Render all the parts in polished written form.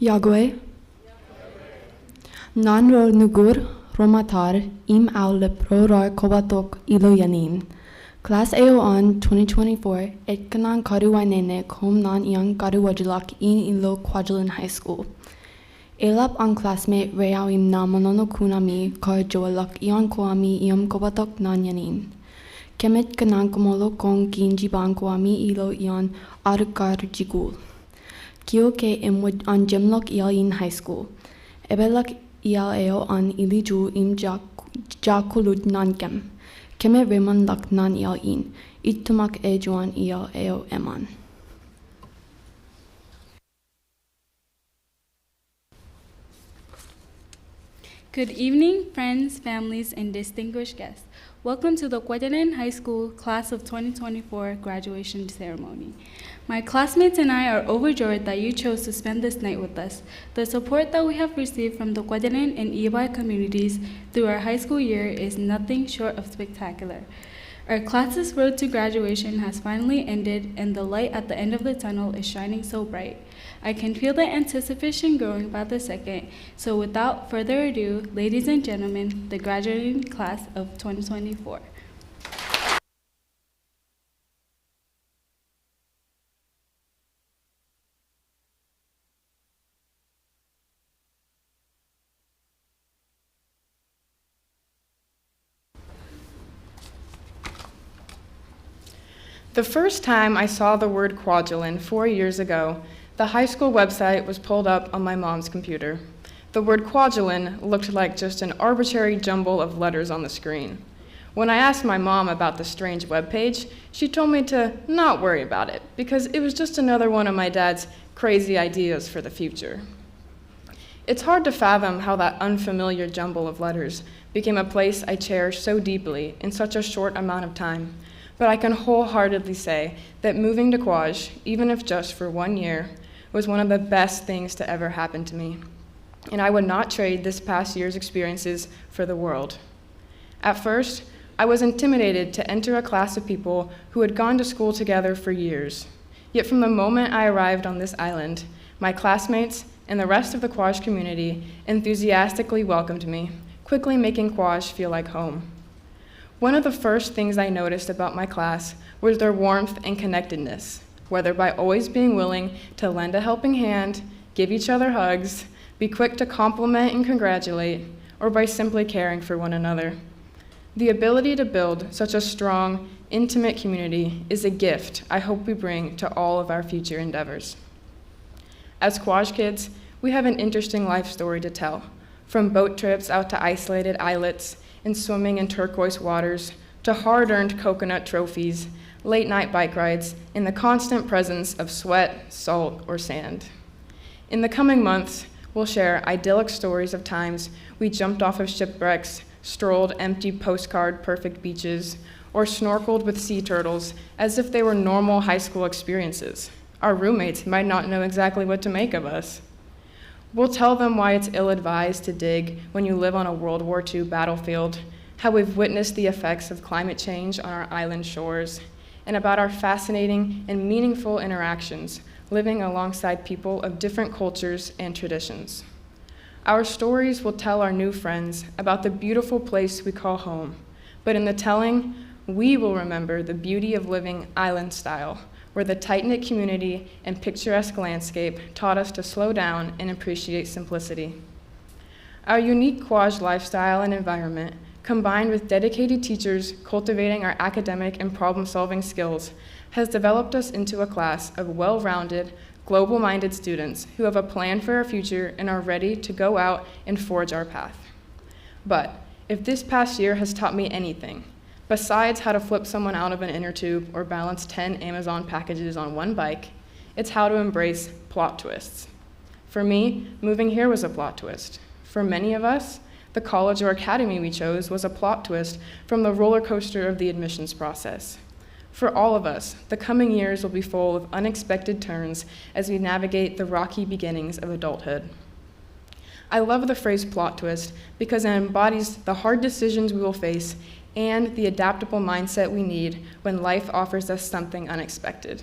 Yahweh, nan ro nugur romatar im aule pro rar kobatok ilo yanin. Class AO on 2024 et kanan karuwainene kom nan iang karuwajilak in ilo Kwajalein High School. Elap ang classmate reaw im na monono kunami kar joalak iang koami iam kobatok nan yanin. Kemet kanan komolo kong ginji bang koami ilo ian arukar jigul. Kio ke imwid an jimlok ial in high school. Ebelak ial eo an iliju im jakulud nankem. Keme reman lak nan ial in. Itumak e juan ial eo eman. Good evening, friends, families, and distinguished guests. Welcome to the Kwajalein High School Class of 2024 graduation ceremony. My classmates and I are overjoyed that you chose to spend this night with us. The support that we have received from the Kwajalein and Ibai communities through our high school year is nothing short of spectacular. Our class's road to graduation has finally ended, and the light at the end of the tunnel is shining so bright. I can feel the anticipation growing by the second, so without further ado, ladies and gentlemen, the graduating class of 2024. The first time I saw the word Kwajalein 4 years ago, the high school website was pulled up on my mom's computer. The word Kwajalein looked like just an arbitrary jumble of letters on the screen. When I asked my mom about the strange webpage, she told me to not worry about it because it was just another one of my dad's crazy ideas for the future. It's hard to fathom how that unfamiliar jumble of letters became a place I cherish so deeply in such a short amount of time. But I can wholeheartedly say that moving to Kwaj, even if just for 1 year, was one of the best things to ever happen to me. And I would not trade this past year's experiences for the world. At first, I was intimidated to enter a class of people who had gone to school together for years. Yet from the moment I arrived on this island, my classmates and the rest of the Kwaj community enthusiastically welcomed me, quickly making Kwaj feel like home. One of the first things I noticed about my class was their warmth and connectedness, whether by always being willing to lend a helping hand, give each other hugs, be quick to compliment and congratulate, or by simply caring for one another. The ability to build such a strong, intimate community is a gift I hope we bring to all of our future endeavors. As Kwaj kids, we have an interesting life story to tell, from boat trips out to isolated islets and swimming in turquoise waters, to hard-earned coconut trophies, late-night bike rides, and the constant presence of sweat, salt, or sand. In the coming months, we'll share idyllic stories of times we jumped off of shipwrecks, strolled empty postcard-perfect beaches, or snorkeled with sea turtles as if they were normal high school experiences. Our roommates might not know exactly what to make of us. We'll tell them why it's ill-advised to dig when you live on a World War II battlefield, how we've witnessed the effects of climate change on our island shores, and about our fascinating and meaningful interactions living alongside people of different cultures and traditions. Our stories will tell our new friends about the beautiful place we call home, but in the telling, we will remember the beauty of living island style, where the tight-knit community and picturesque landscape taught us to slow down and appreciate simplicity. Our unique Kwaj lifestyle and environment, combined with dedicated teachers cultivating our academic and problem-solving skills, has developed us into a class of well-rounded, global-minded students who have a plan for our future and are ready to go out and forge our path. But if this past year has taught me anything, besides how to flip someone out of an inner tube or balance 10 Amazon packages on one bike, it's how to embrace plot twists. For me, moving here was a plot twist. For many of us, the college or academy we chose was a plot twist from the roller coaster of the admissions process. For all of us, the coming years will be full of unexpected turns as we navigate the rocky beginnings of adulthood. I love the phrase plot twist because it embodies the hard decisions we will face and the adaptable mindset we need when life offers us something unexpected.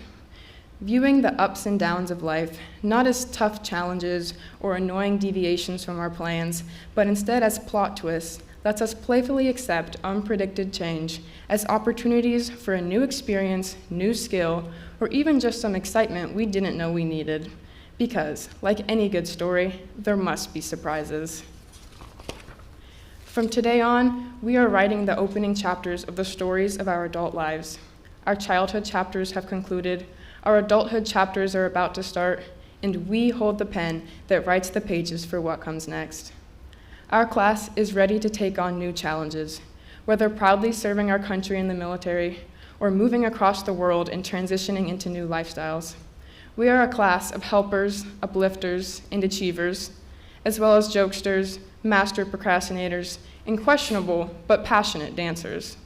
viewing the ups and downs of life not as tough challenges or annoying deviations from our plans, but instead as plot twists, lets us playfully accept unpredicted change as opportunities for a new experience, new skill, or even just some excitement we didn't know we needed. Because, like any good story, there must be surprises. From today on, we are writing the opening chapters of the stories of our adult lives. Our childhood chapters have concluded, our adulthood chapters are about to start, and we hold the pen that writes the pages for what comes next. Our class is ready to take on new challenges, whether proudly serving our country in the military or moving across the world and transitioning into new lifestyles. We are a class of helpers, uplifters, and achievers, as well as jokesters, master procrastinators, and questionable but passionate dancers.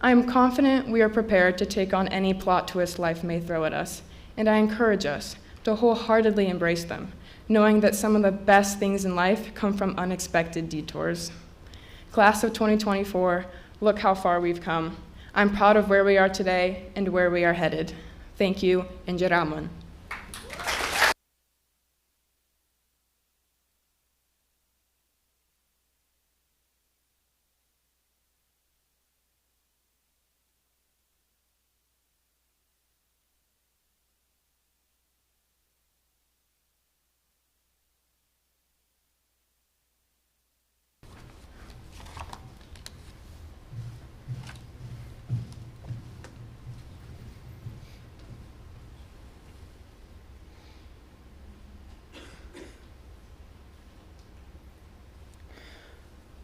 I am confident we are prepared to take on any plot twist life may throw at us, and I encourage us to wholeheartedly embrace them, knowing that some of the best things in life come from unexpected detours. Class of 2024, look how far we've come. I'm proud of where we are today and where we are headed. Thank you, and Jaraman.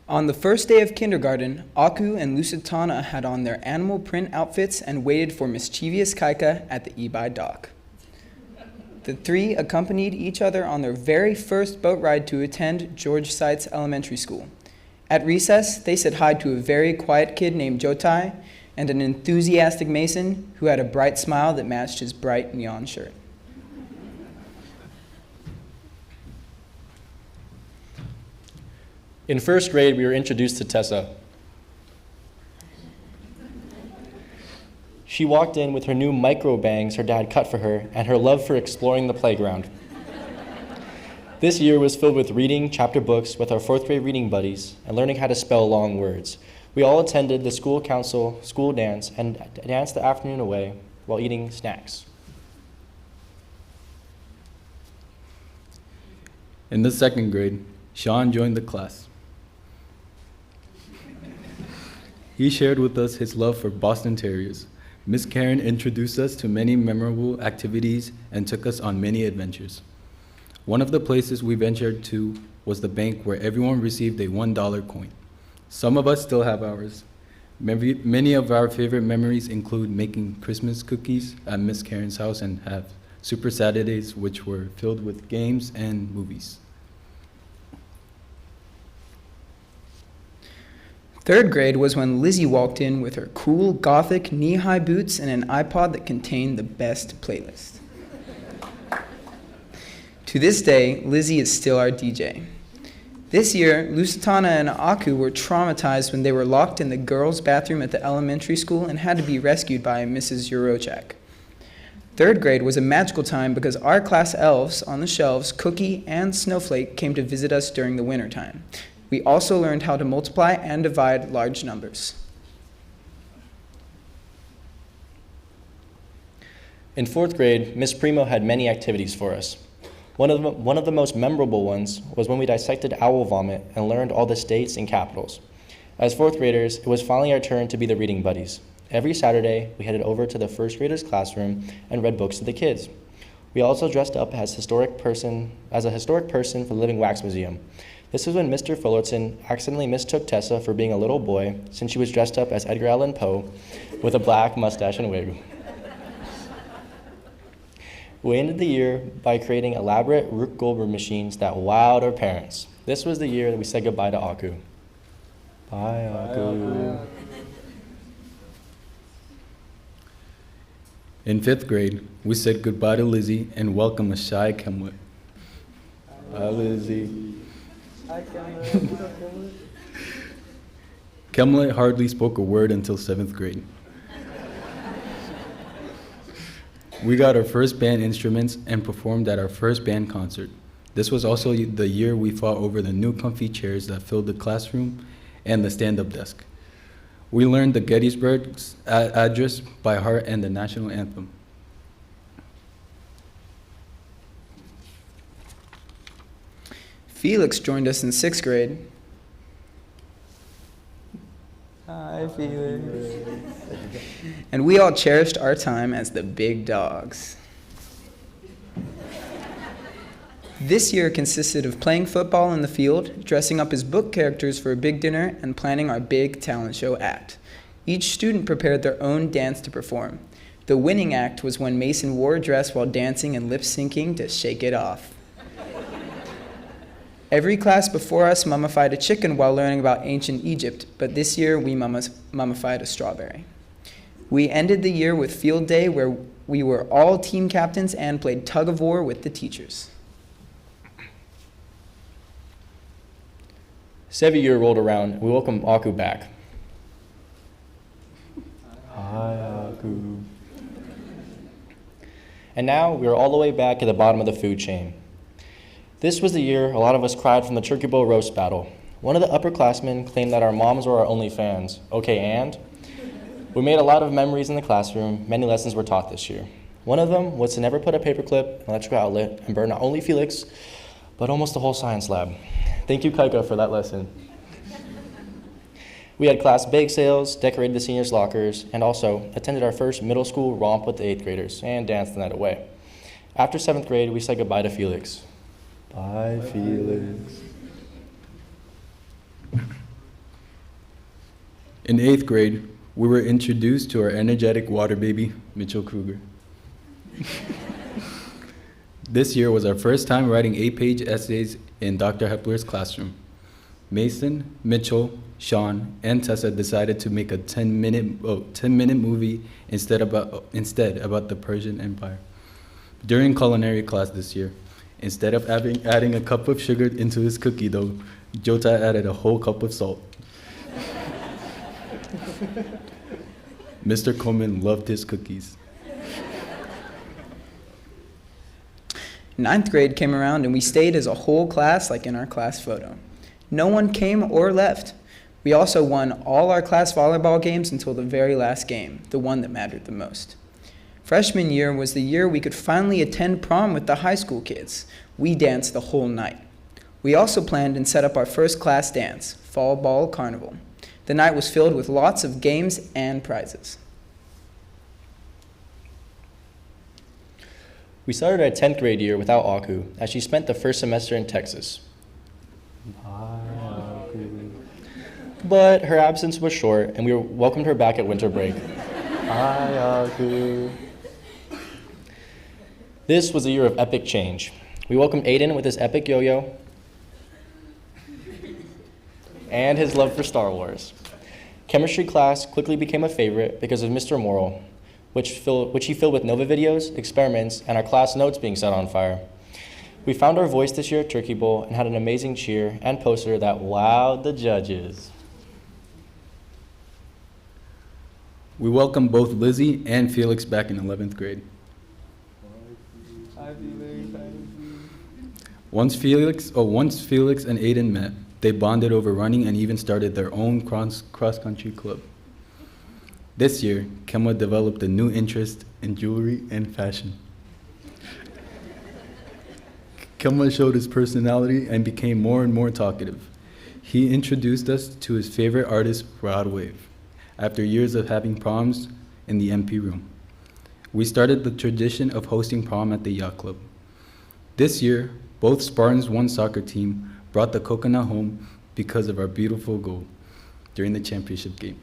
On the first day of kindergarten, Aku and Lusitana had on their animal print outfits and waited for mischievous Kaika at the Ebi dock. The three accompanied each other on their very first boat ride to attend George Seitz Elementary School. At recess, they said hi to a very quiet kid named Jotai and an enthusiastic Mason who had a bright smile that matched his bright neon shirt. In first grade, we were introduced to Tessa. She walked in with her new micro bangs her dad cut for her and her love for exploring the playground. This year was filled with reading chapter books with our fourth grade reading buddies and learning how to spell long words. We all attended the school council school dance and danced the afternoon away while eating snacks. In the second grade, Sean joined the class. He shared with us his love for Boston Terriers. Miss Karen introduced us to many memorable activities and took us on many adventures. One of the places we ventured to was the bank where everyone received a $1 coin. Some of us still have ours. Many of our favorite memories include making Christmas cookies at Miss Karen's house and have Super Saturdays, which were filled with games and movies. Third grade was when Lizzie walked in with her cool gothic knee-high boots and an iPod that contained the best playlist. To this day, Lizzie is still our DJ. This year, Lusitana and Aku were traumatized when they were locked in the girls' bathroom at the elementary school and had to be rescued by Mrs. Yurochak. Third grade was a magical time because our class elves on the shelves, Cookie and Snowflake, came to visit us during the winter time. We also learned how to multiply and divide large numbers. In fourth grade, Miss Primo had many activities for us. One of the most memorable ones was when we dissected owl vomit and learned all the states and capitals. As fourth graders, it was finally our turn to be the reading buddies. Every Saturday, we headed over to the first graders' classroom and read books to the kids. We also dressed up as a historic person for the Living Wax Museum. This was when Mr. Fullerton accidentally mistook Tessa for being a little boy since she was dressed up as Edgar Allan Poe with a black mustache and wig. We ended the year by creating elaborate Rube Goldberg machines that wowed our parents. This was the year that we said goodbye to Aku. Bye, Aku. In fifth grade, we said goodbye to Lizzie and welcomed a shy Kemlet. Hi, Lizzie. Hi, Kemlet. Kemlet hardly spoke a word until seventh grade. We got our first band instruments and performed at our first band concert. This was also the year we fought over the new comfy chairs that filled the classroom and the stand-up desk. We learned the Gettysburg's Address by heart and the national anthem. Felix joined us in 6th grade. Hi, Felix. And we all cherished our time as the big dogs. This year consisted of playing football in the field, dressing up as book characters for a big dinner, and planning our big talent show act. Each student prepared their own dance to perform. The winning act was when Mason wore a dress while dancing and lip-syncing to Shake It Off. Every class before us mummified a chicken while learning about ancient Egypt, but this year we mummified a strawberry. We ended the year with field day where we were all team captains and played tug of war with the teachers. 7th year rolled around, and we welcomed Aku back. Hi, Aku. And now we are all the way back at the bottom of the food chain. This was the year a lot of us cried from the turkey bowl roast battle. One of the upperclassmen claimed that our moms were our only fans. Okay, and? We made a lot of memories in the classroom. Many lessons were taught this year. One of them was to never put a paperclip in an electrical outlet and burn not only Felix, but almost the whole science lab. Thank you, Kaika, for that lesson. We had class bake sales, decorated the seniors' lockers, and also attended our first middle school romp with the 8th graders and danced the night away. After 7th grade, we said goodbye to Felix. Bye, Felix. In 8th grade, we were introduced to our energetic water baby, Mitchell Kruger. This year was our first time writing 8-page essays in Dr. Hepler's classroom. Mason, Mitchell, Sean, and Tessa decided to make a 10-minute movie instead about the Persian Empire. During culinary class this year, instead of adding a cup of sugar into his cookie dough, Jota added a whole cup of salt. Mr. Coleman loved his cookies. 9th grade came around and we stayed as a whole class like in our class photo. No one came or left. We also won all our class volleyball games until the very last game, the one that mattered the most. Freshman year was the year we could finally attend prom with the high school kids. We danced the whole night. We also planned and set up our first class dance, Fall Ball Carnival. The night was filled with lots of games and prizes. We started our 10th grade year without Aku, as she spent the first semester in Texas. Bye, Aku. But her absence was short, and we welcomed her back at winter break. Hi, Aku. This was a year of epic change. We welcomed Aiden with his epic yo-yo and his love for Star Wars. Chemistry class quickly became a favorite because of Mr. Morrill, which he filled with Nova videos, experiments, and our class notes being set on fire. We found our voice this year at Turkey Bowl and had an amazing cheer and poster that wowed the judges. We welcomed both Lizzie and Felix back in 11th grade. Once Felix and Aiden met, they bonded over running and even started their own cross-country club. This year, Kemwa developed a new interest in jewelry and fashion. Kemwa showed his personality and became more and more talkative. He introduced us to his favorite artist, Rod Wave, after years of having proms in the MP room. We started the tradition of hosting prom at the yacht club. This year, both Spartans 1 soccer team brought the coconut home because of our beautiful goal during the championship game.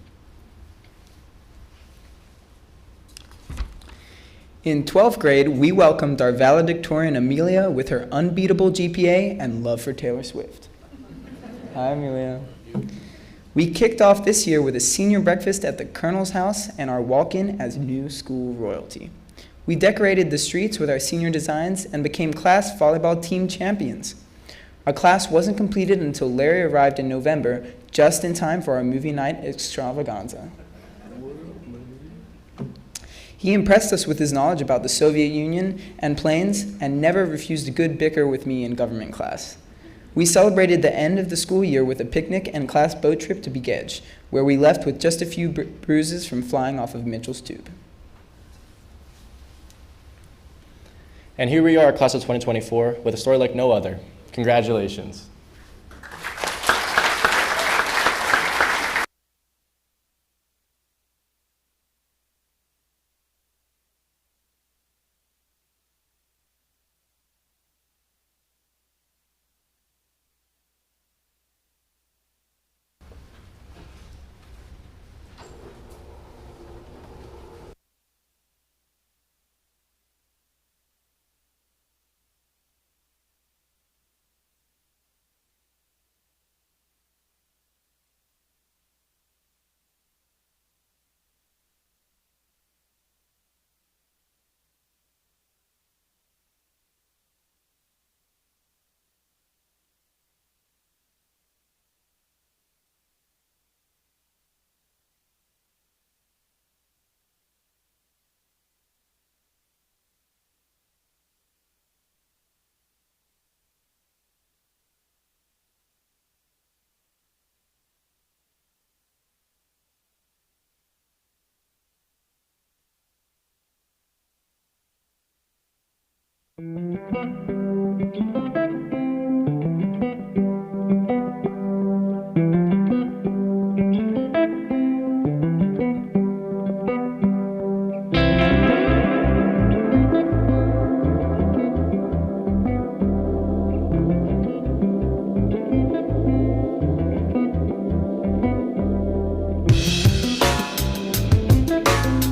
In 12th grade, we welcomed our valedictorian Amelia with her unbeatable GPA and love for Taylor Swift. Hi, Amelia. We kicked off this year with a senior breakfast at the Colonel's house and our walk-in as new school royalty. We decorated the streets with our senior designs and became class volleyball team champions. Our class wasn't completed until Larry arrived in November, just in time for our movie night extravaganza. He impressed us with his knowledge about the Soviet Union and planes and never refused a good bicker with me in government class. We celebrated the end of the school year with a picnic and class boat trip to Begedge, where we left with just a few bruises from flying off of Mitchell's tube. And here we are, class of 2024, with a story like no other. Congratulations.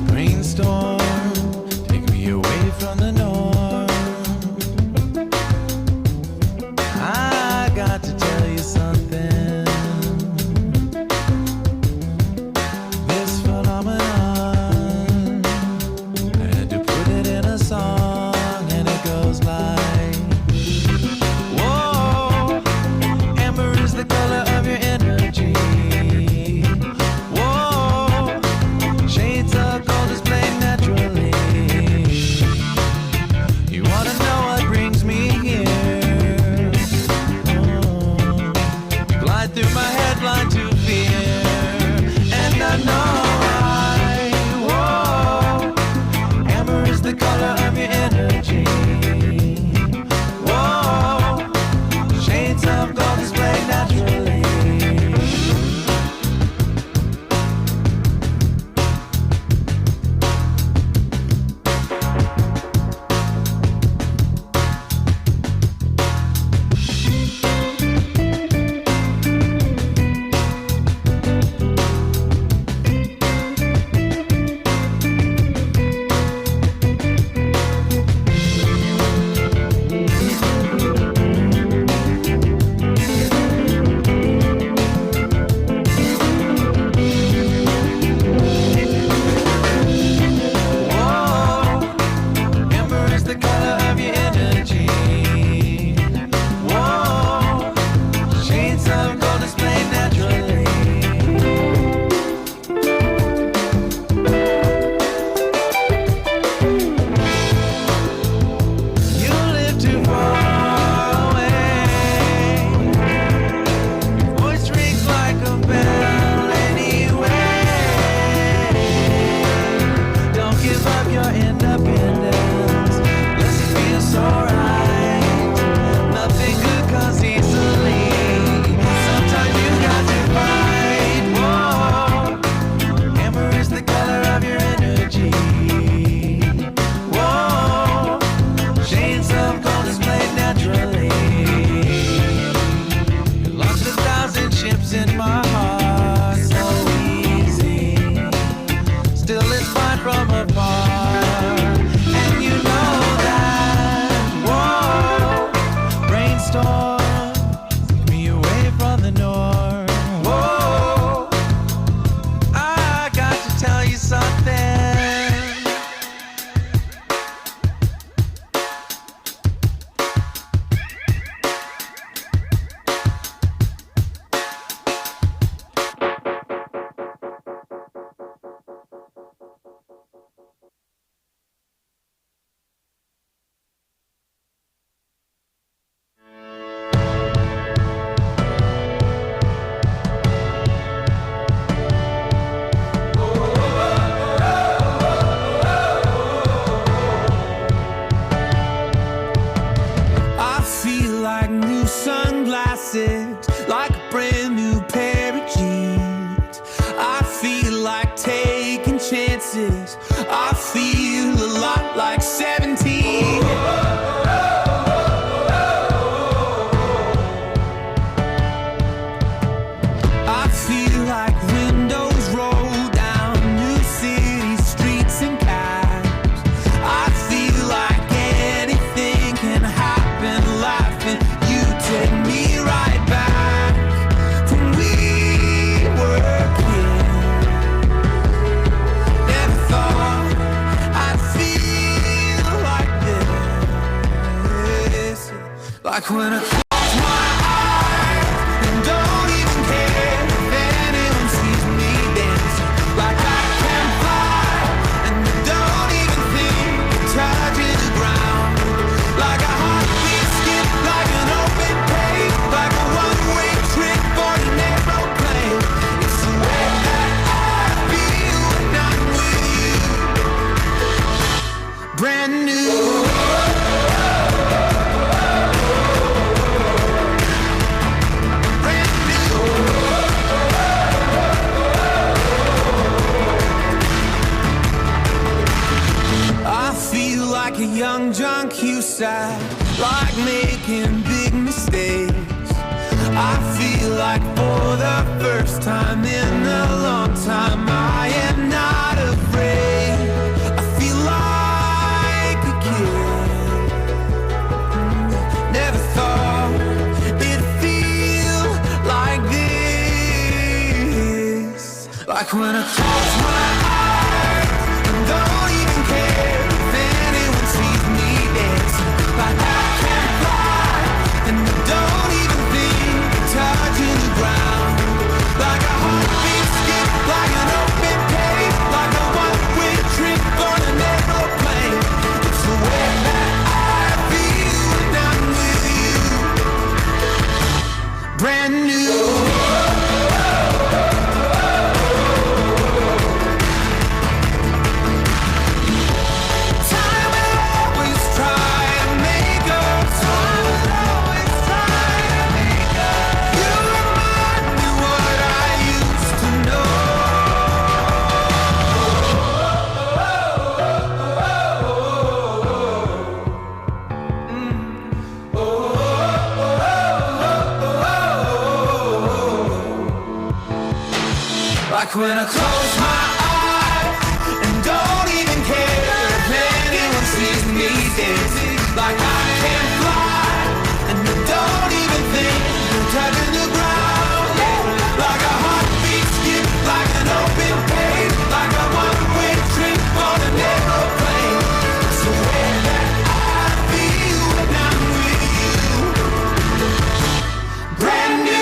Brainstorm, take me away from the norm. I got to tell you something. This phenomenon, I had to put it in a song, and it goes like, whoa, amber is the color of your energy. Whoa, shades of gold displayed naturally. You wanna know what brings me here? Glide through my head blind to fear. And I know whoa, amber is the color of your energy. Whoa, shades of gold displayed naturally. Whoa, amber is the color of your energy. Whoa, shades of gold displayed naturally. You live too far away. Your voice rings like a bell anyway. Don't give up your independence. Yes, it feels alright. Nothing good comes easily. Sometimes you got to fight. Whoa, amber is the color of your energy. Whoa, shades of gold displayed naturally. You launched 1,000 ships in my heart so easy. Still it's fine from afar. And you know that. Whoa, brainstorm, take me away from the norm. Whoa, I got to tell you something. chances. I feel a lot like 17. I feel like windows roll down new city streets and cabs. I feel like anything can happen, laughing. You take me right back to when we were kids. Never thought I'd feel like this. Like when I close my eyes and don't even care if anyone sees me dancing. Like I can fly and don't even think of touching the ground. Like a heartbeat skip, like an open page, like a one-way trip on an aeroplane. It's the way that I feel when I'm with you. Brand new. Brand new. I feel like a young John Cusack, like making big mistakes. I feel like for the first time in a long time, I am not afraid. I feel like a kid. Never thought it'd feel like this. Like when I close my eyes and don't even care if anyone sees me dancing. Like I can fly and I don't even think of touching the ground. Like a heartbeat skip, like an open page, like a one-way trip on an aeroplane. It's the way that I feel when I'm with you. Brand new. Time will always try to make up. Time will always try to make up. You remind me what I used to know. Like when I close my eyes and don't even care if anyone sees me dancing. Like I can fly and I don't even think of touching the ground. Like a heartbeat skip, like an open page, like a one-way trip on an aeroplane. It's the way that I feel when I'm with you. Brand new.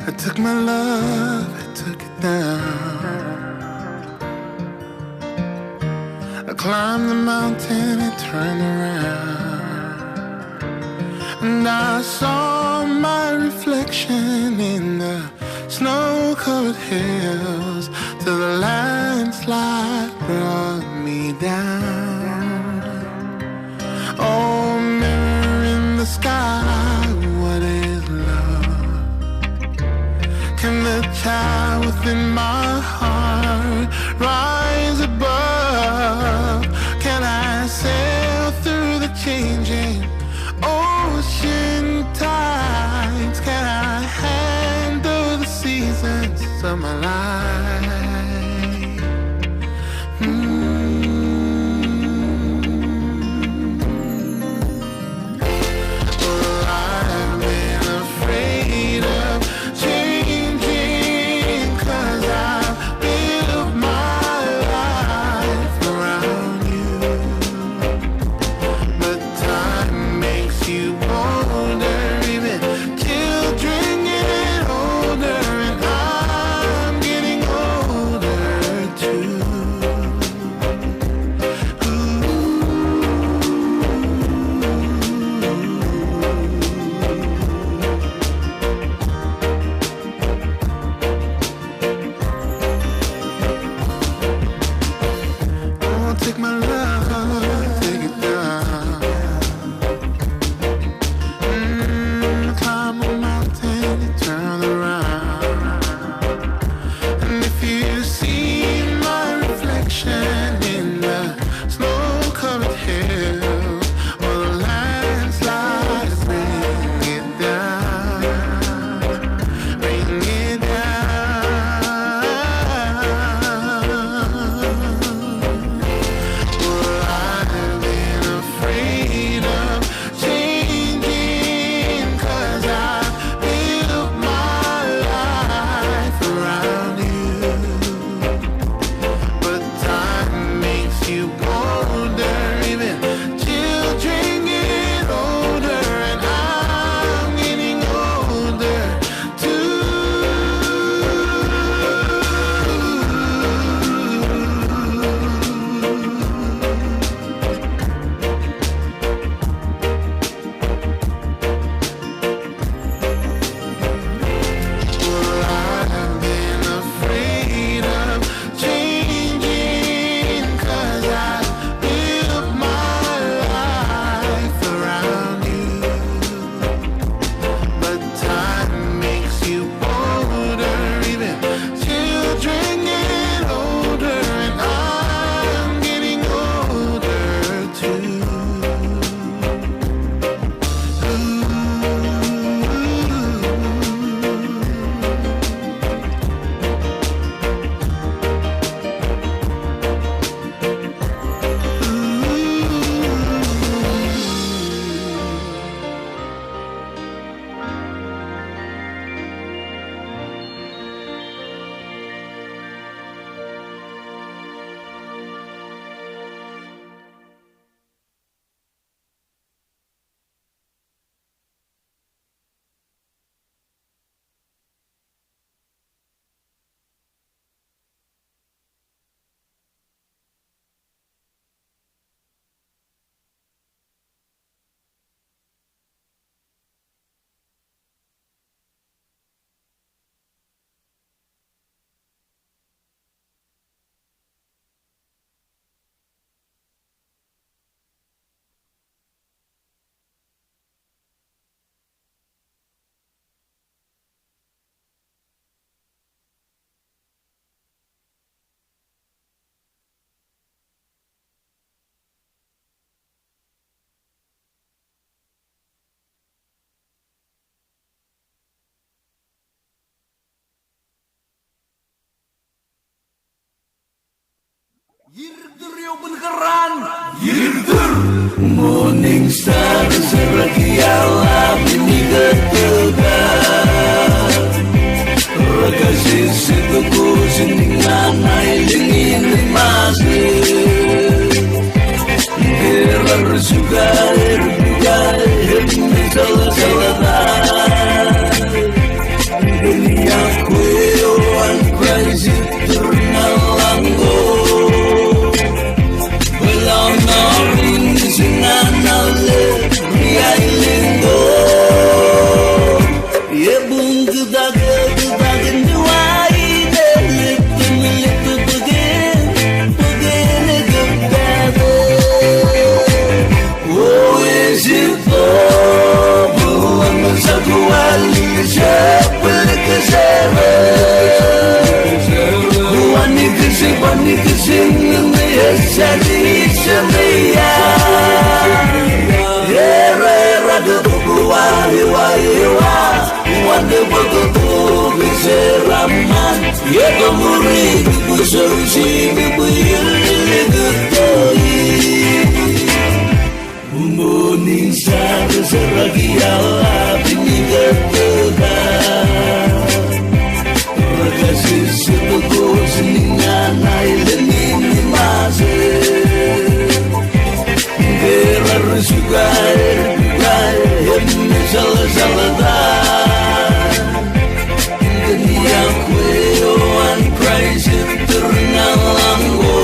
I took my love, I took it down. I climbed the mountain and turned around, and I saw my reflection in the snow-covered hills till the landslide brought me down. Oh, mirror in the sky, what is love? Can the child within my heart rise above? Can I sail through the changing ocean tides? Can I handle the seasons of my life? Well, I've been afraid Morning star serakiala binigatagan Rakasi situku siningan ailingin limasin Gerar sugar himni salah-salahan Dunia kuyoan crazy ternalanggo Belang narin sinanale riailingo Ye bung kedagen duai delik begin together Oh is it belum satu wali sepele kesere Wani kesing ngesadi semia Yere rada bukuwa hiwa Wande begitu keseraman Ye kemuri kususi bibir getoi Morning star seragi ala bini ketegan Rakasi setuku seningan ailenin limasin Gerar sugar himni salah-salahan Dunia kuyoan crazy ternalanggo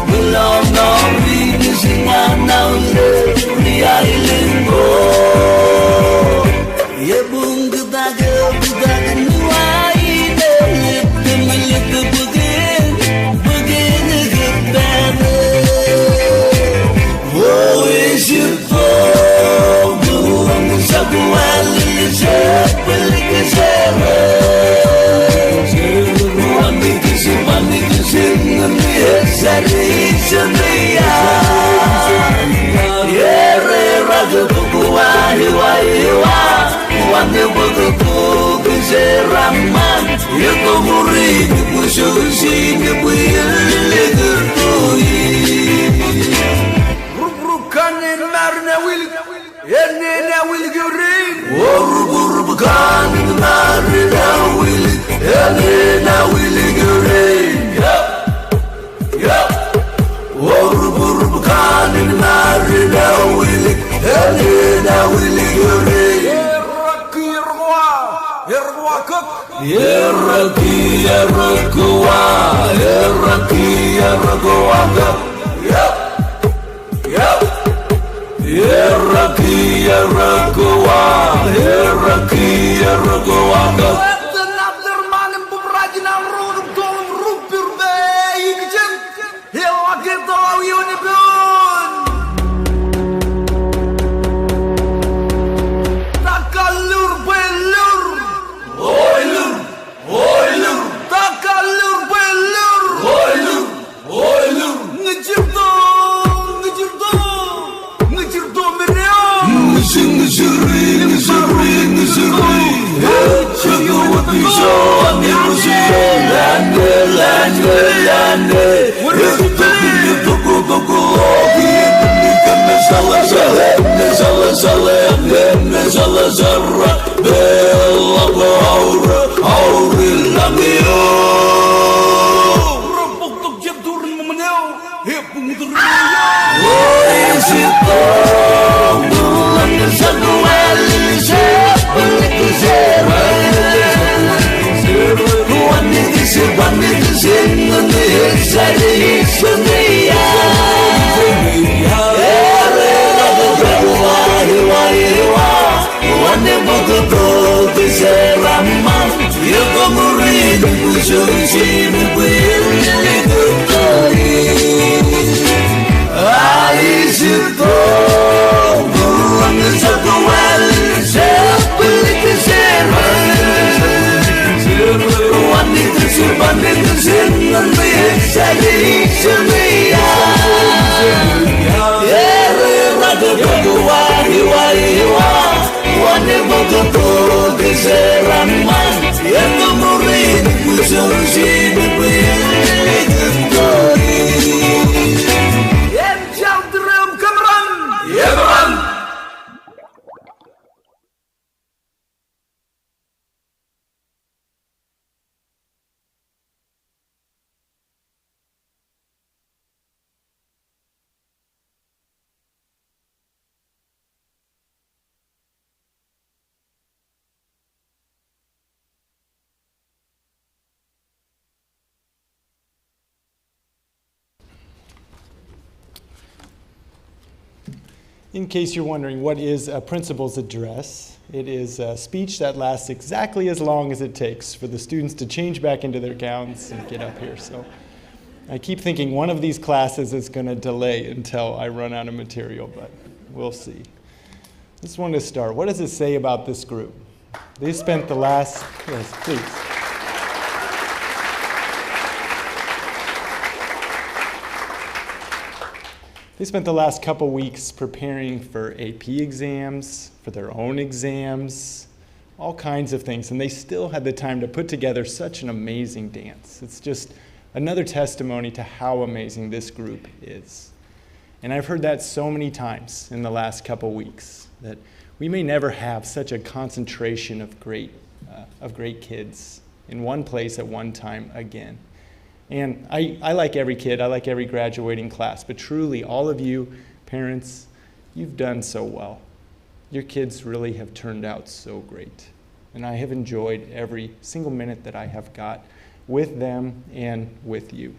Belum nori sinanau riailingo Ye bung kedagen duai delik begin together Oh is it belum satu wali sepele kesere Wani kesing ngesari semia Yere raga bukuwa hiwa Wani begitu keseraman Ye kemuri kususi bibir getoi Rubrukan enarna wil enena wil gurin Rubrukan enarna wil enena wil gurin Rubrukan enarna wil enena wil gurin Yeraki Yang kemurin, ku suruh si In case you're wondering, what is a principal's address? It is a speech that lasts exactly as long as it takes for the students to change back into their gowns and get up here. So I keep thinking one of these classes is going to delay until I run out of material, but we'll see. Just wanted to start. What does it say about this group? They spent the last, yes, please. They spent the last couple weeks preparing for AP exams, for their own exams, all kinds of things, and they still had the time to put together such an amazing dance. It's just another testimony to how amazing this group is. And I've heard that so many times in the last couple weeks, that we may never have such a concentration of great kids in one place at one time again. And I like every kid, I like every graduating class, but truly, all of you parents, you've done so well. Your kids really have turned out so great. And I have enjoyed every single minute that I have got with them and with you.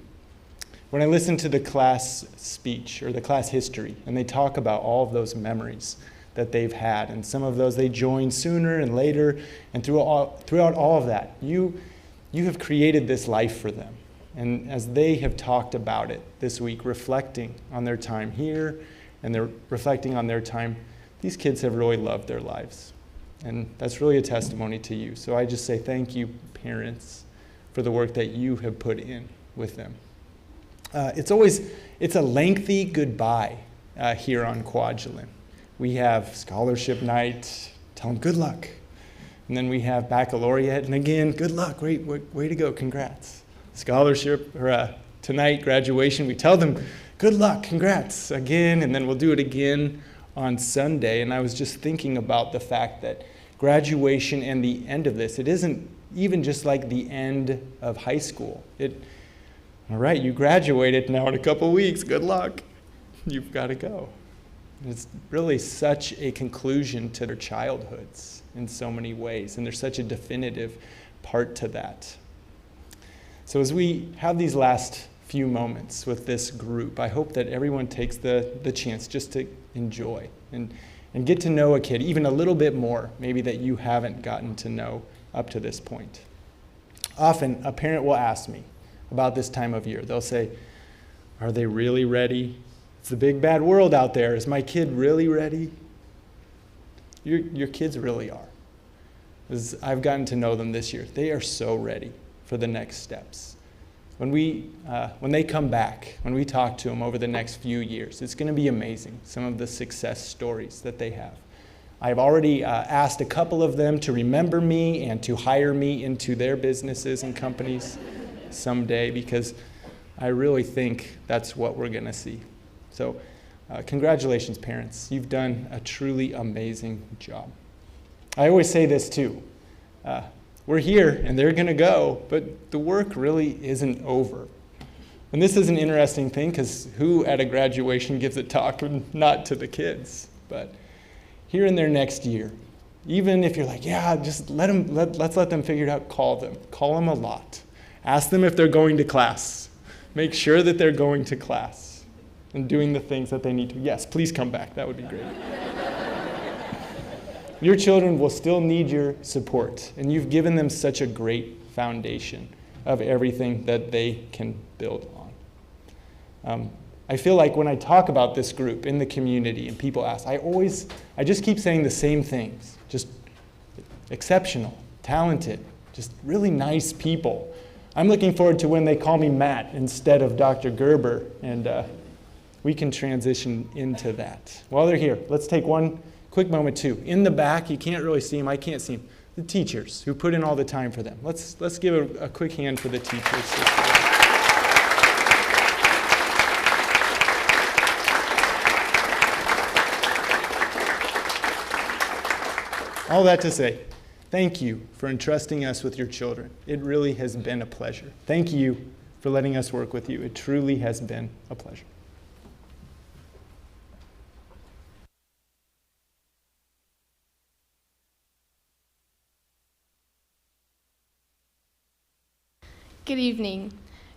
When I listen to the class speech or the class history, and they talk about all of those memories that they've had, and some of those they joined sooner and later, and throughout all of that, you have created this life for them. And as they have talked about it this week, reflecting on their time here, and they're reflecting on their time, these kids have really loved their lives. And that's really a testimony to you. So I just say thank you, parents, for the work that you have put in with them. It's a lengthy goodbye here on Kwajalein. We have scholarship night, tell them good luck. And then we have baccalaureate, and again, good luck, way to go, congrats. Scholarship, or tonight, graduation, we tell them, good luck, congrats, again, and then we'll do it again on Sunday. And I was just thinking about the fact that graduation and the end of this, it isn't even just like the end of high school. All right, you graduated now in a couple weeks, good luck, you've got to go. It's really such a conclusion to their childhoods in so many ways, and there's such a definitive part to that. So as we have these last few moments with this group, I hope that everyone takes the chance just to enjoy and get to know a kid even a little bit more, maybe that you haven't gotten to know up to this point. Often, a parent will ask me about this time of year. They'll say, are they really ready? It's the big bad world out there. Is my kid really ready? Your kids really are. As I've gotten to know them this year, they are so ready for the next steps. When they come back, when we talk to them over the next few years, it's going to be amazing, some of the success stories that they have. I've already asked a couple of them to remember me and to hire me into their businesses and companies someday, because I really think that's what we're going to see. So congratulations, parents. You've done a truly amazing job. I always say this too. We're here and they're going to go, but the work really isn't over. And this is an interesting thing, because who at a graduation gives a talk not to the kids? But here in their next year, even if you're like, yeah, just let's let them figure it out, call them a lot. Ask them if they're going to class. Make sure that they're going to class and doing the things that they need to. Yes, please come back. That would be great. Your children will still need your support, and you've given them such a great foundation of everything that they can build on. I feel like when I talk about this group in the community and people ask, I just keep saying the same things. Just exceptional, talented, just really nice people. I'm looking forward to when they call me Matt instead of Dr. Gerber, and we can transition into that. While they're here, let's take one quick moment too. In the back, you can't really see them, I can't see them. The teachers who put in all the time for them. Let's give a quick hand for the teachers. All that to say, thank you for entrusting us with your children. It really has been a pleasure. Thank you for letting us work with you. It truly has been a pleasure. Good evening.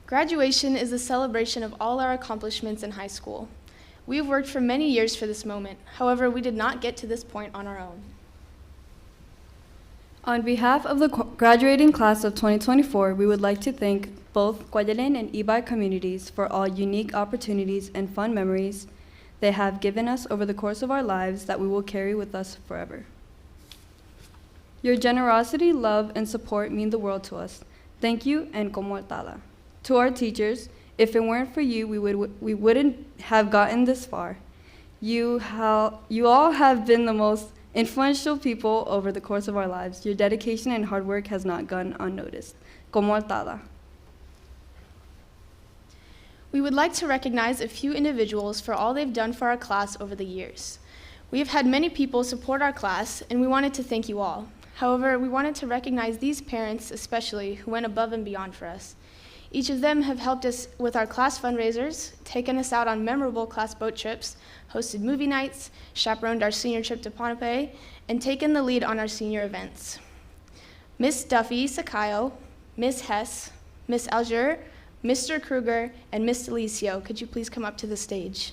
Graduation is a celebration of all our accomplishments in high school. We've worked for many years for this moment. However, we did not get to this point on our own. On behalf of the graduating class of 2024, we would like to thank both Guayalen and Ibai communities for all unique opportunities and fun memories they have given us over the course of our lives that we will carry with us forever. Your generosity, love, and support mean the world to us. Thank you, and como tal. To our teachers, if it weren't for you, we wouldn't have gotten this far. You all have been the most influential people over the course of our lives. Your dedication and hard work has not gone unnoticed. Como tal. We would like to recognize a few individuals for all they've done for our class over the years. We have had many people support our class, and we wanted to thank you all. However, we wanted to recognize these parents especially who went above and beyond for us. Each of them have helped us with our class fundraisers, taken us out on memorable class boat trips, hosted movie nights, chaperoned our senior trip to Pohnpei, and taken the lead on our senior events. Miss Duffy Sakayo, Miss Hess, Miss Alger, Mr. Kruger, and Miss Delicio, could you please come up to the stage?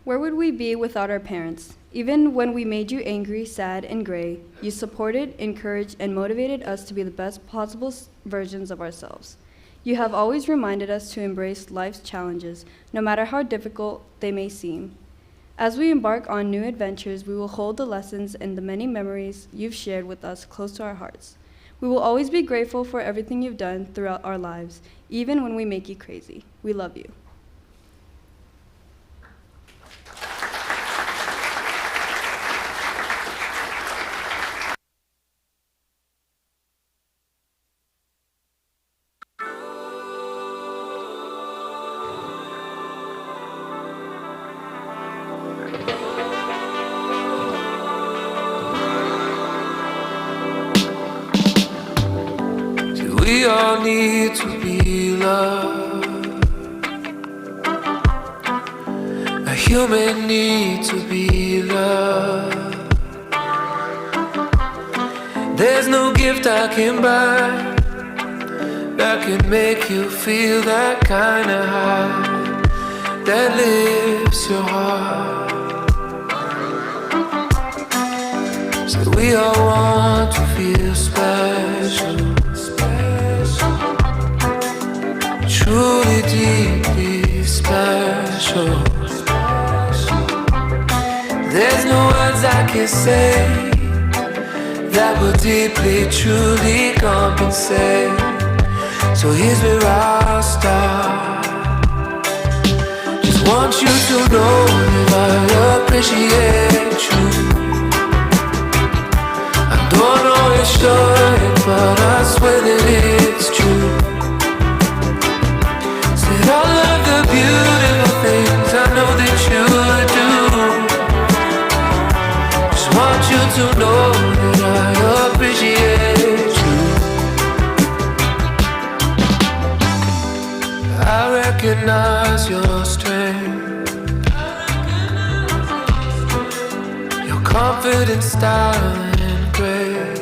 Where would we be without our parents? Even when we made you angry, sad, and gray, you supported, encouraged, and motivated us to be the best possible versions of ourselves. You have always reminded us to embrace life's challenges, no matter how difficult they may seem. As we embark on new adventures, we will hold the lessons and the many memories you've shared with us close to our hearts. We will always be grateful for everything you've done throughout our lives, even when we make you crazy. We love you. We all need to be loved. A human need to be loved. There's no gift I can buy that can make you feel that kind of high that lifts your heart. So we all want to feel special, truly, deeply special. There's no words I can say that will deeply, truly compensate. So here's where I'll start. Just want you to know that I appreciate you. I don't always show it, but I swear that it's true. All of the beautiful things I know that you do. Just want you to know that I appreciate you. I recognize your strength, your confident style and grace.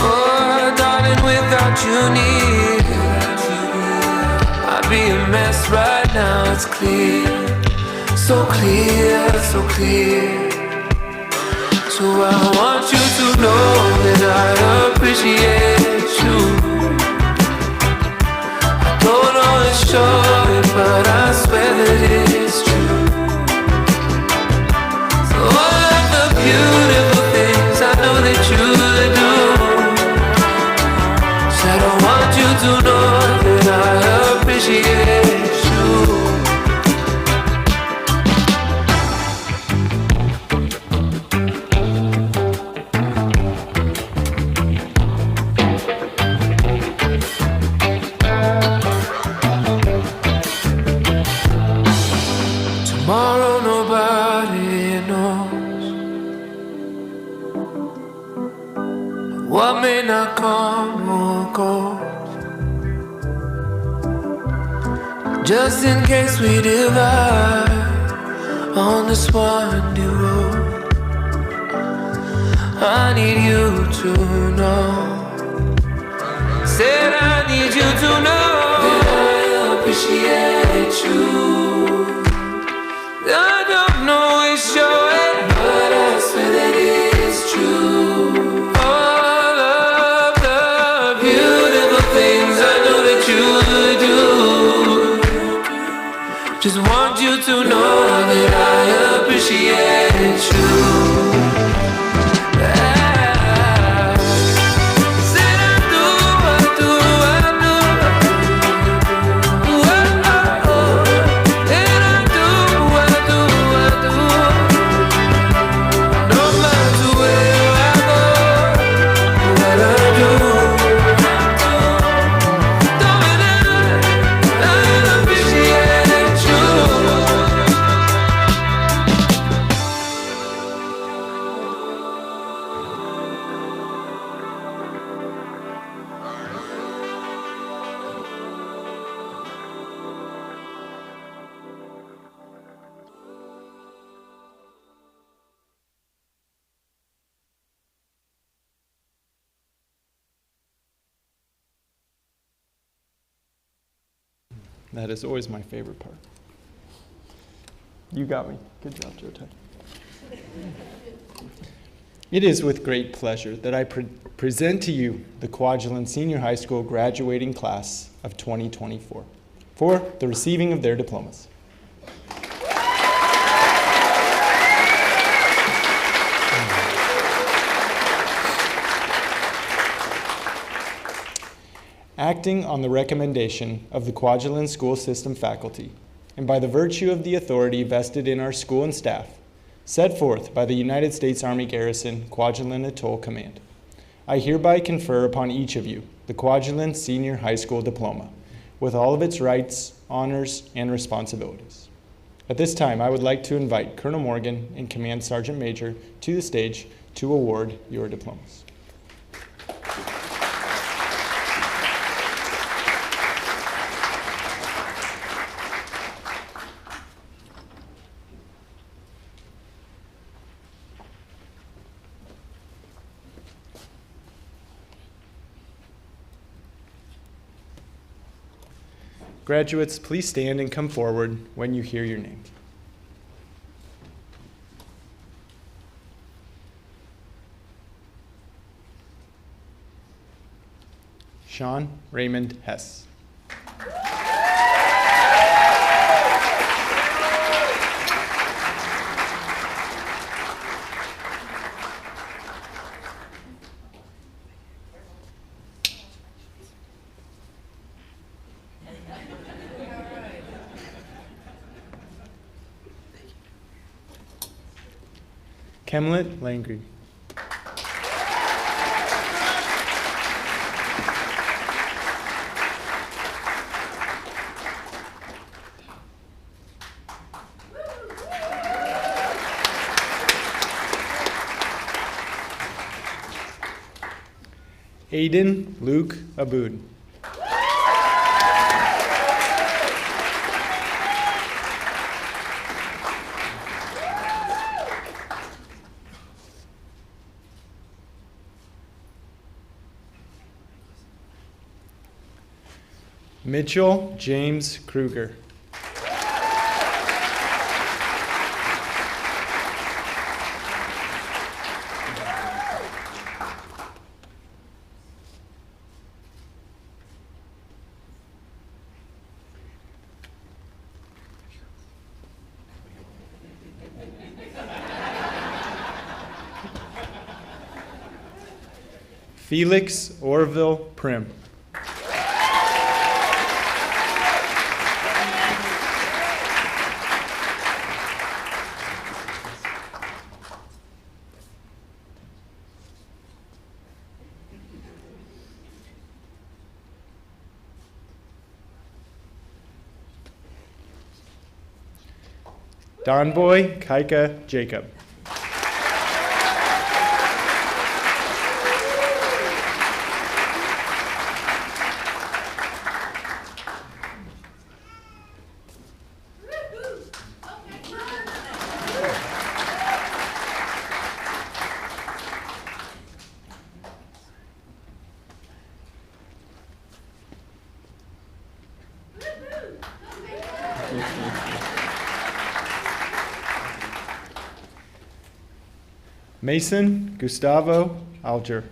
Oh, darling, without you near, I'd be a mess right now, it's clear. So clear, so clear. So I want you to know that I appreciate you. I don't always show it, but but I swear that it's true. So all of the beautiful things I know that you do, said I want you to know that I appreciate you. Tomorrow nobody knows what may not come or go. Just in case we divide on this windy road, I need you to know, said I need you to know that I appreciate you. I don't know it's your way, but I swear that it's true. All of the beautiful things I know that you do, just want you to know that I appreciate you. That is always my favorite part. You got me. Good job, Jotai. It is with great pleasure that I present to you the Kwajalein Senior High School graduating class of 2024 for the receiving of their diplomas. Acting on the recommendation of the Kwajalein School System faculty, and by the virtue of the authority vested in our school and staff, set forth by the United States Army Garrison Kwajalein Atoll Command, I hereby confer upon each of you the Kwajalein Senior High School Diploma, with all of its rights, honors, and responsibilities. At this time, I would like to invite Colonel Morgan and Command Sergeant Major to the stage to award your diplomas. Graduates, please stand and come forward when you hear your name. Sean Raymond Hess. Kemlet Langry. Aiden Luke Aboud. Mitchell James Kruger. Felix Orville Prim. Donboy Kaika Jacob. Mason Gustavo Alger.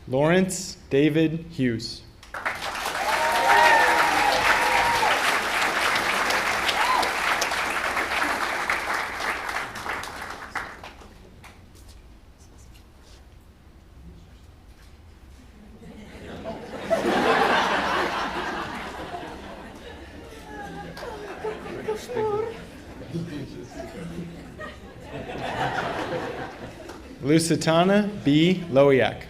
Lawrence David Hughes. Lusitana B. Lowiak.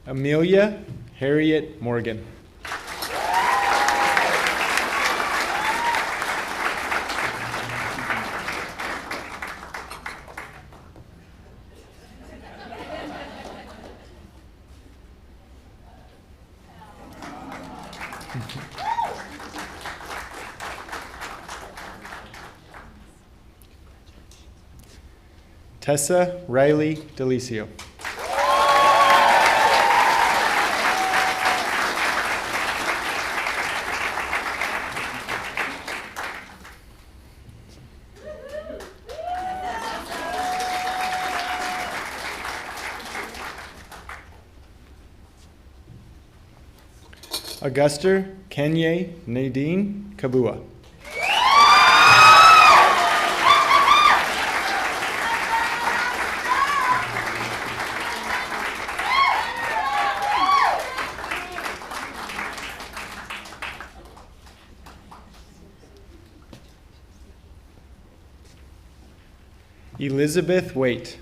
Amelia Harriet Morgan. Tessa Riley Delicio. Augusta Kenye Nadine Kabua. Elizabeth Waite.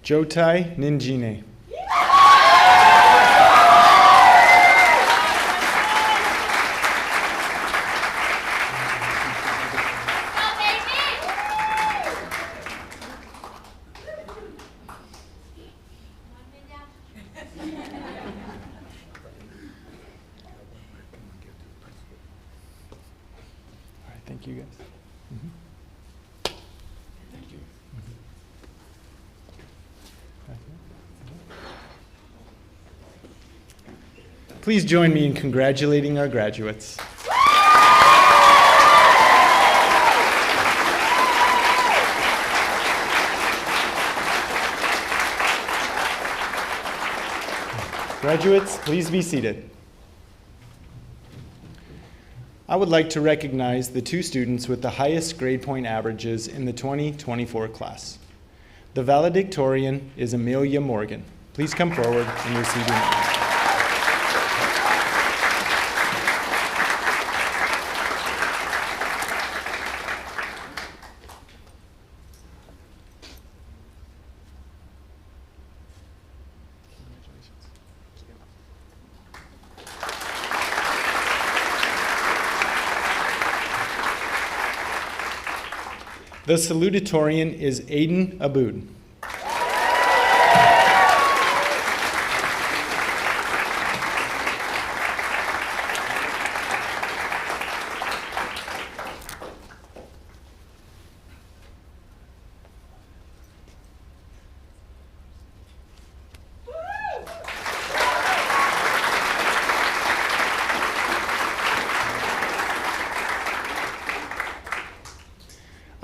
Jotai Ninjine. Thank you, guys. Thank you. Please join me in congratulating our graduates. Graduates, please be seated. I would like to recognize the two students with the highest grade point averages in the 2024 class. The valedictorian is Amelia Morgan. Please come forward and receive your name. The salutatorian is Aiden Aboud.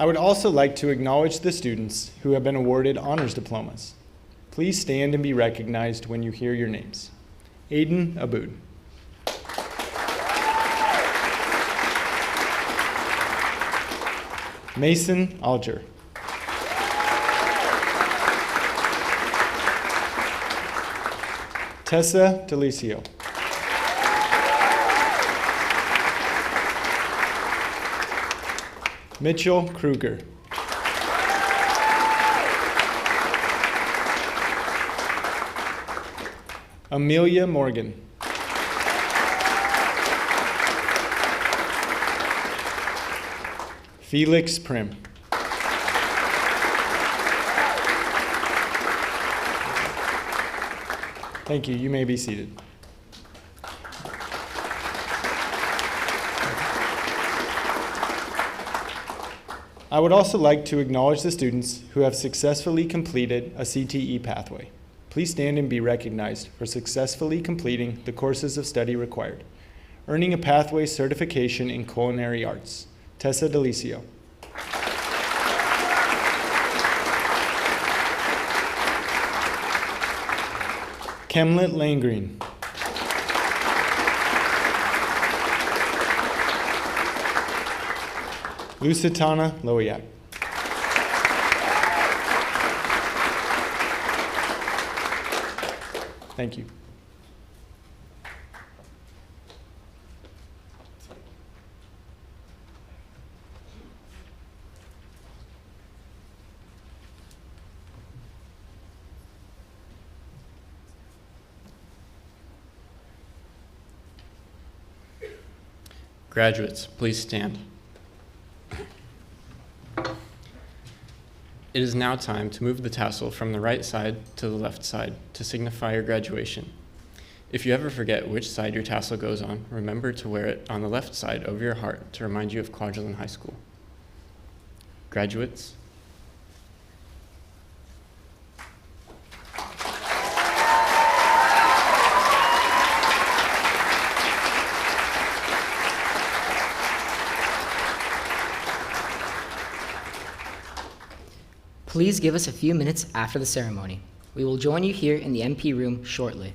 I would also like to acknowledge the students who have been awarded honors diplomas. Please stand and be recognized when you hear your names. Aiden Aboud. Mason Alger. Tessa Delicio. Mitchell Kruger. Amelia Morgan. Felix Prim. Thank you. You may be seated. I would also like to acknowledge the students who have successfully completed a CTE pathway. Please stand and be recognized for successfully completing the courses of study required. Earning a pathway certification in culinary arts. Tessa Delicio. Kemlet Langreen. Lusitana Loiak. Thank you. Graduates, please stand. It is now time to move the tassel from the right side to the left side to signify your graduation. If you ever forget which side your tassel goes on, remember to wear it on the left side over your heart to remind you of Kwajalein High School. Graduates, please give us a few minutes after the ceremony. We will join you here in the MP room shortly.